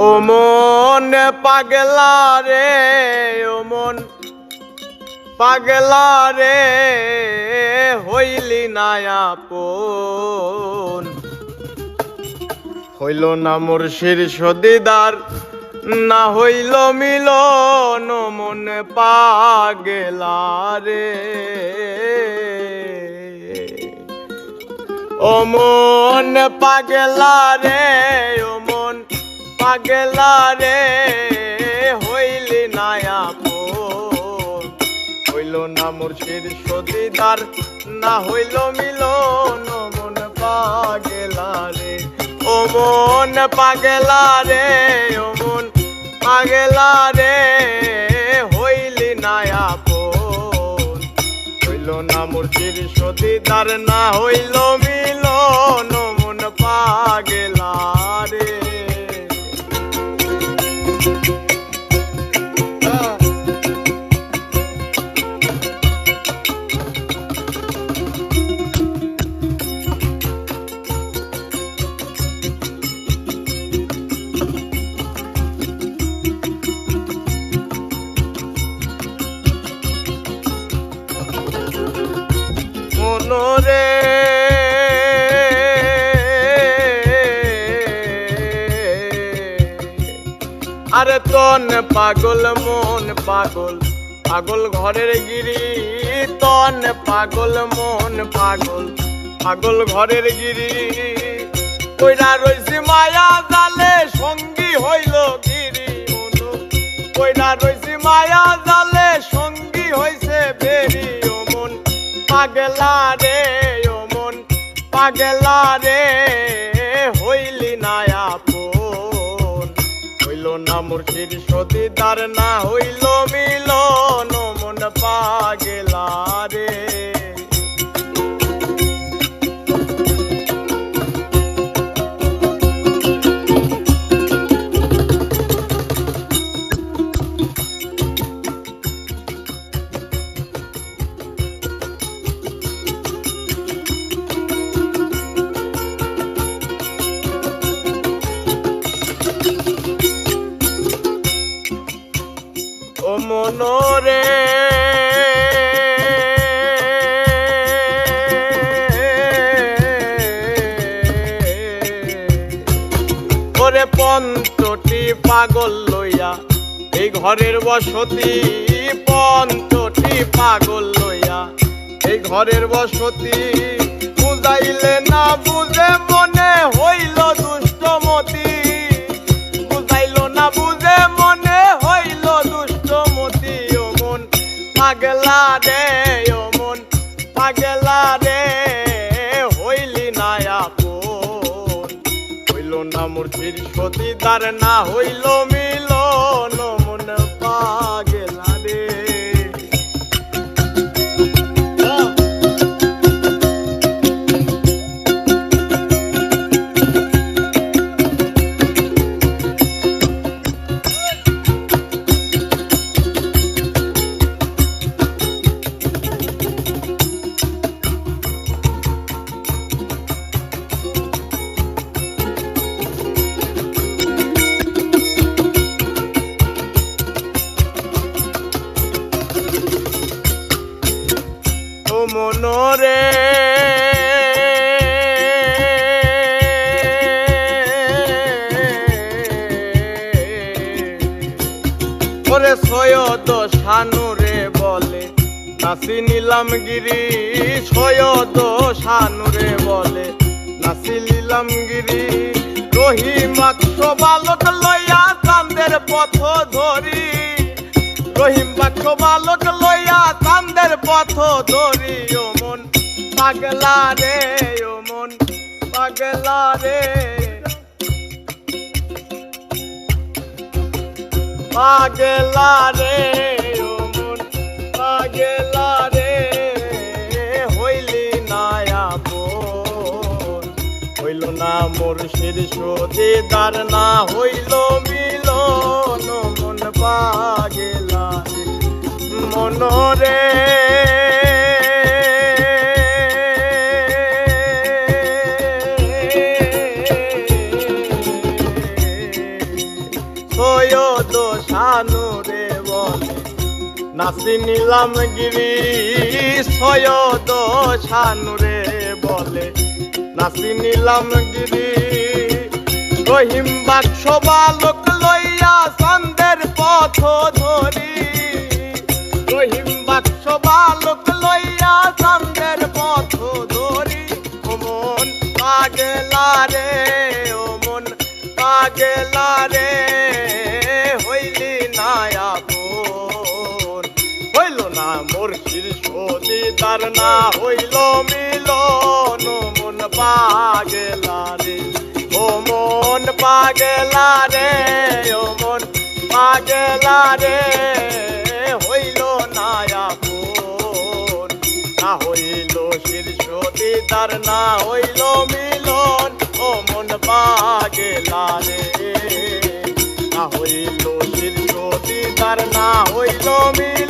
ও মন পাগলা রে, ও মন পাগলা রে, হইলি না আপন। হইল না মোর শীর্ষ দিদার, না হইল মিলন। ও মন পাগলা রে, ও মন পাগলা রে, ও মন পাগলা রে, হইলি না আপন। হইল না মোর শীর্ষ দিদার, না হইল মিলন। ও মন পাগলা রে, ও মন পাগলা রে, ও মন পাগলা রে, হইলি না আপন। হইল না মোর শীর্ষ দিদার, না হইল মিলন। ও মন পাগলা রে। মনরে আরে তন পাগল মন পাগল, পাগল ঘরের গিরি। তন পাগল মন পাগল, পাগল ঘরের গিরি। কইরা রইছি মায়া জালে, সঙ্গী হইল গিরি। কইরা রইছি মায়া জালে, সঙ্গী হইছে বেরি। ও মন পাগলা রে, ও মন পাগলা রে, হইলি না আপন। হইল না মোর শীর্ষ দিদার, না হইল মিলন। ও মন পাগলা রে। ও মনরে ওরে পঞ্চটি পাগল লইয়া এই ঘরের বসতি। পঞ্চটি পাগল লইয়া এই ঘরের বসতি। বুঝাইলে না বুঝে মনে হইল দুষ্টমতি। বুঝাইল না বুঝে মনে হইল দুষ্টমতি। ও মন পাগলা রে, ও মন পাগলা রে, হইলি না আপন। হইল না মোর শীর্ষ দিদার, না হইল মিলন। ও মন পাগলা রে। ও মনরে ওরে সৈয়দ শানুরে বলে নাসি নিলাম গিরি। সৈয়দ শানুরে বলে নাসি নিলাম গিরি। রহিমাক্ষ বালক লইয়া চাঁদের পথ ধরি। রহিম বাক্ষ বালক লইয়া চাঁদের পথ ধরি। ও মন পাগলা রে, ও মন পাগলা রে, পাগলা রে, ও মন পাগলা রে, হইলি না আপন। হইল না মোর শীর্ষ দিদার, না হইল মিলন। ও মন পাগলা রে, মনরে সৈয়দ শানু রে বলে নাচি নিলাম গিরি সৈয়দ শানু রে বলে নাচি নিলাম গিরি রহিম বাক্স বালক লইয়া চান্দের পথ ধরি রহিম বাক্স বালক লইয়া চান্দের পথ ধরি ও মন পাগলা রে ও মন পাগলা রে হইলি না আপন হইল না মোর শীর্ষ দিদার না হইল মিলন ও মন পাগলা রে ও মন পাগলা রে ও মন পাগলা রে হইল না আপন না হইল শীর্ষ দিদার না হইল মিলন ও মন পাগলা রে না হইল শীর্ষ দিদার না হইল মিলন